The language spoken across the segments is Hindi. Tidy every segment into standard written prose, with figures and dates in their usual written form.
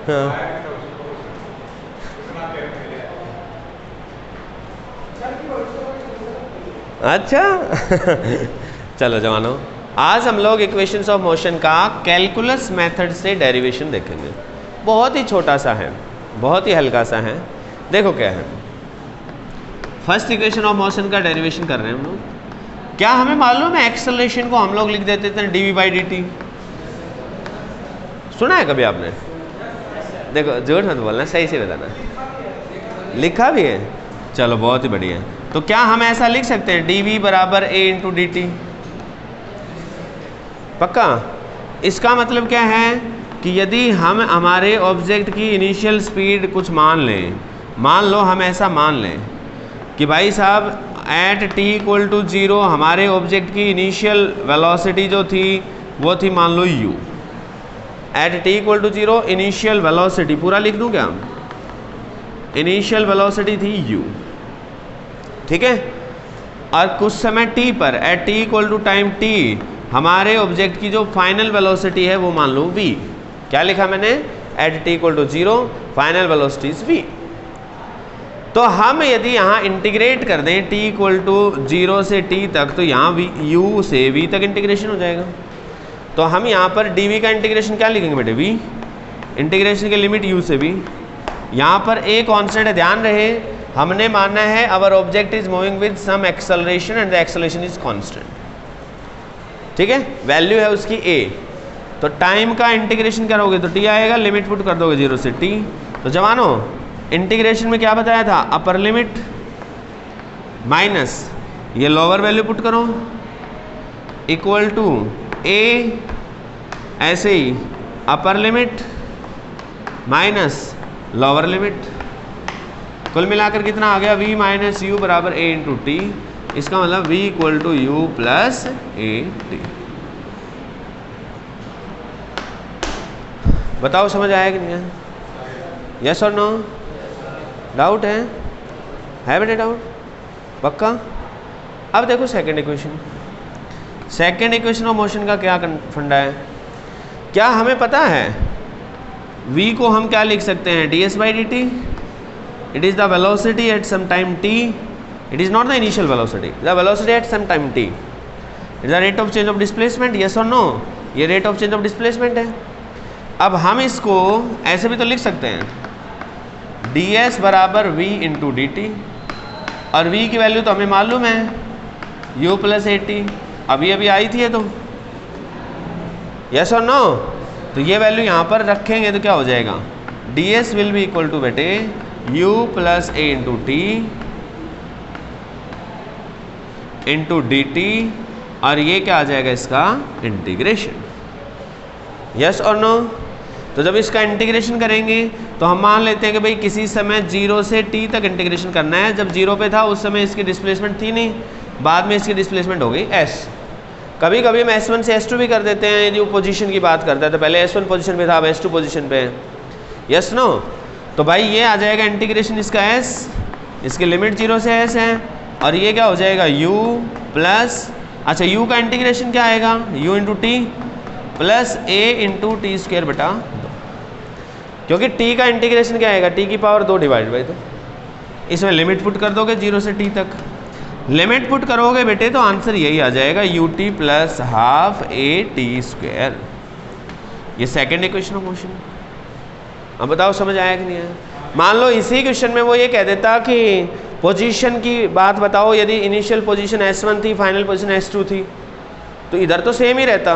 हाँ अच्छा चलो जवानों, आज हम लोग इक्वेशंस ऑफ मोशन का कैलकुलस मेथड से डेरिवेशन देखेंगे। बहुत ही छोटा सा है, बहुत ही हल्का सा है। देखो क्या है, फर्स्ट इक्वेशन ऑफ मोशन का डेरिवेशन कर रहे हैं हम लोग। क्या हमें मालूम है एक्सेलरेशन को हम लोग लिख देते थे dv/dt? सुना है कभी आपने? देखो झूठ मत बोलना, सही से बताना। लिखा भी है? चलो बहुत ही बढ़िया। तो क्या हम ऐसा लिख सकते हैं dv बराबर a इंटू डी टी? पक्का? इसका मतलब क्या है कि यदि हम हमारे ऑब्जेक्ट की इनिशियल स्पीड कुछ मान लें, मान लो हम ऐसा मान लें कि भाई साहब एट t इक्वल टू 0 हमारे ऑब्जेक्ट की इनिशियल वेलोसिटी जो थी वो थी मान लो u। At t equal to 0 initial velocity, पूरा लिख दूं क्या? इनिशियल वेलोसिटी थी u, ठीक है। और कुछ समय t पर at t equal to time t हमारे ऑब्जेक्ट की जो फाइनल वेलोसिटी है वो मान लो v। क्या लिखा मैंने? At t equal to 0 final velocity is v। तो हम यदि यहाँ इंटीग्रेट कर दें t इक्वल टू 0 से t तक, तो यहाँ u से v तक इंटीग्रेशन हो जाएगा। तो हम यहाँ पर dv का इंटीग्रेशन क्या लिखेंगे बेटे? v। इंटीग्रेशन की लिमिट u से v। यहाँ पर a कांस्टेंट है, ध्यान रहे हमने मानना है our object is moving with some acceleration and the acceleration is constant, ठीक है। वैल्यू है उसकी a। तो टाइम का इंटीग्रेशन करोगे तो t आएगा, लिमिट पुट कर दोगे 0 से t। तो जवानों इंटीग्रेशन में क्या बताया था? अपर लिमिट माइनस ये लोअर वैल्यू पुट करो इक्वल टू a, ऐसे ही upper limit minus lower limit, कुल मिलाकर कितना आ गया? v माइनस यू बराबर a इंटू टी। इसका मतलब v equal to u plus a t. बताओ समझ आया कि नहीं है? यस और नो? डाउट है बेटे? डाउट पक्का? अब देखो second equation. Second equation of motion का क्या फंडा है? क्या हमें पता है v को हम क्या लिख सकते हैं? ds/dt। It is the velocity at some time t। It is not the initial velocity, the velocity at some time t। It is the rate of change of displacement. Yes और नो? ये rate of change of displacement है। अब हम इसको ऐसे भी तो लिख सकते हैं ds बराबर v इंटू डी टी, और v की वैल्यू तो हमें मालूम है u प्लस ए टी, अभी अभी आई थी ये तो। यस और नो? तो ये वैल्यू यहाँ पर रखेंगे तो क्या हो जाएगा? ds will be equal to बेटे u plus a into t into d t, और ये क्या आ जाएगा? इसका इंटीग्रेशन। यस और नो? तो जब इसका इंटीग्रेशन करेंगे तो हम मान लेते हैं कि भाई किसी समय 0 से t तक इंटीग्रेशन करना है। जब 0 पे था उस समय इसकी डिस्प्लेसमेंट थी नहीं, बाद में इसकी डिस्प्लेसमेंट हो गई s। कभी कभी हम s1 से s2 भी कर देते हैं यदि वो पोजीशन की बात करता है, तो पहले s1 पोजीशन पे था, अब s2 पोजीशन पे है। Yes no? तो भाई ये आ जाएगा इंटीग्रेशन इसका s, इसकी लिमिट 0 से s है, और ये क्या हो जाएगा? u प्लस, अच्छा u का इंटीग्रेशन क्या आएगा? u into T plus a into T square बटा 2, क्योंकि t का इंटीग्रेशन क्या आएगा? t की पावर 2 डिवाइड बाई 2। इसमें लिमिट पुट कर दोगे 0 से t तक, लिमिट पुट करोगे बेटे तो आंसर यही आ जाएगा ut plus half a T square. ये सेकेंड इक्वेशन ऑफ मोशन। अब बताओ समझ आया कि नहीं आया? मान लो इसी क्वेश्चन में वो ये कह देता कि पोजीशन की बात बताओ, यदि इनिशियल पोजीशन s1 थी, फाइनल पोजीशन s2 थी, तो इधर तो सेम ही रहता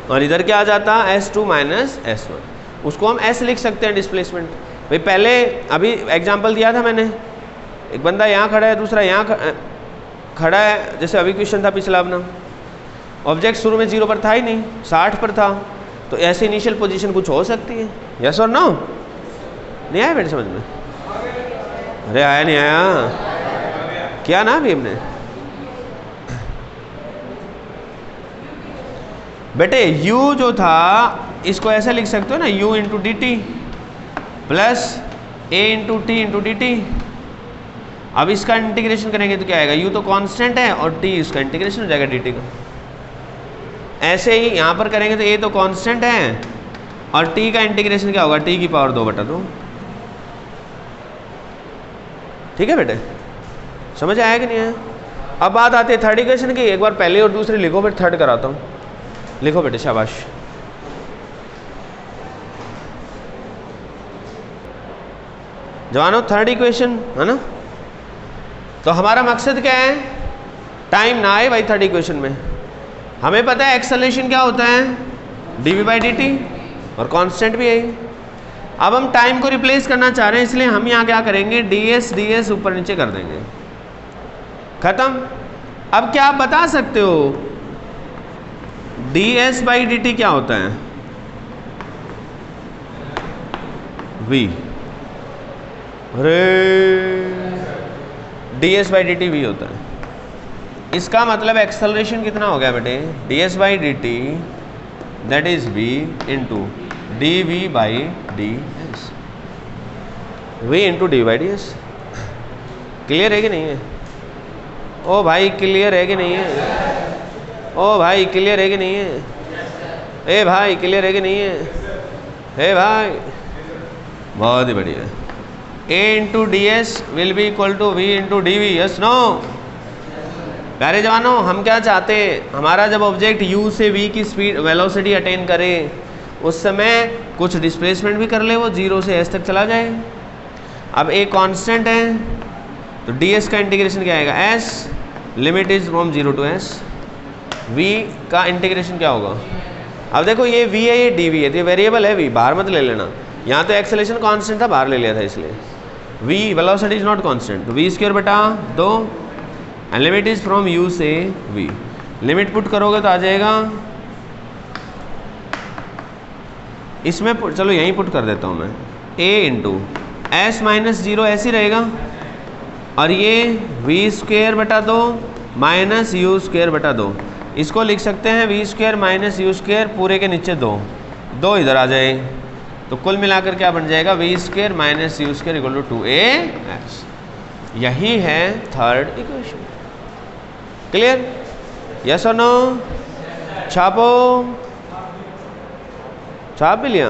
और इधर क्या आ जाता? s2 minus s1। उसको हम s लिख सकते हैं डिस्प्लेसमेंट। भाई पहले अभी एग्जांपल दिया था मैंने, एक बंदा यहाँ खड़ा है, दूसरा यहाँ खड़ा है, जैसे अभी क्वेश्चन था पिछला अपना, ऑब्जेक्ट शुरू में 0 पर था ही नहीं, 60 पर था, तो ऐसे इनिशियल पोजीशन कुछ हो सकती है। यस और नो? नहीं आया बेटे समझ में? अरे आया नहीं आया? क्या ना अभी हमने बेटे u जो था इसको ऐसे लिख सकते हो ना, u into d T plus a into t into d T. अब इसका इंटीग्रेशन करेंगे तो क्या आएगा? u तो कांस्टेंट है और t इसका इंटीग्रेशन हो जाएगा dt का। ऐसे ही यहाँ पर करेंगे तो a तो कांस्टेंट है और t का इंटीग्रेशन क्या होगा, t की पावर 2/2। ठीक है बेटे, समझ आया कि नहीं आया? अब बात आती है थर्ड इक्वेशन की। एक बार पहले और दूसरी लिखो, फिर थर्ड कराता हूँ। लिखो बेटे, शाबाश। जवानों, थर्ड इक्वेशन है ना। तो हमारा मकसद क्या है, टाइम ना आए भाई थर्ड इक्वेशन में। हमें पता है एक्सेलरेशन क्या होता है, dv/dt, और कांस्टेंट भी है। अब हम टाइम को रिप्लेस करना चाह रहे हैं, इसलिए हम यहाँ क्या करेंगे, ds ऊपर नीचे कर देंगे, खत्म। अब क्या आप बता सकते हो ds/dt क्या होता है? v। अरे ds/dt v होता है। इसका मतलब एक्सेलरेशन कितना हो गया बेटे, ds/dt that is v into dv/ds, v into dv/ds। Clear है कि नहीं है? ओ भाई क्लियर है कि नहीं है? ओ भाई क्लियर है कि नहीं है? ए भाई क्लियर है कि नहीं है? ए भाई, बहुत ही बढ़िया। a into d s will be equal to v into d v, yes no? प्यारे जवानों, हम क्या चाहते हैं, हमारा जब ऑब्जेक्ट u से v की स्पीड वेलोसिटी अटेन करे, उस समय कुछ डिस्प्लेसमेंट भी कर ले, वो 0 से s तक चला जाए। अब a कांस्टेंट है, तो ds का इंटीग्रेशन क्या आएगा, s, limit is from 0 to s। v का इंटीग्रेशन क्या होगा, अब देखो ये v है, ये dv है, तो ये वेरिएबल है v, बाहर मत ले लेना। यहाँ तो एक्सेलरेशन कांस्टेंट था, बाहर ले लिया था, इसलिए v velocity is not constant, तो v²/2 and limit is from u से v। लिमिट पुट करोगे तो आ जाएगा, इसमें चलो यहीं पुट कर देता हूँ मैं, a इंटू s माइनस 0 ऐसे ही रहेगा, और ये v²/2 माइनस u²/2। इसको लिख सकते हैं v² माइनस u² पूरे के नीचे 2 इधर आ जाए, तो कुल मिलाकर क्या बन जाएगा, v² minus u² equal to 2as। यही है थर्ड इक्वेशन। क्लियर, यस और नो? छापो, छाप भी लिया।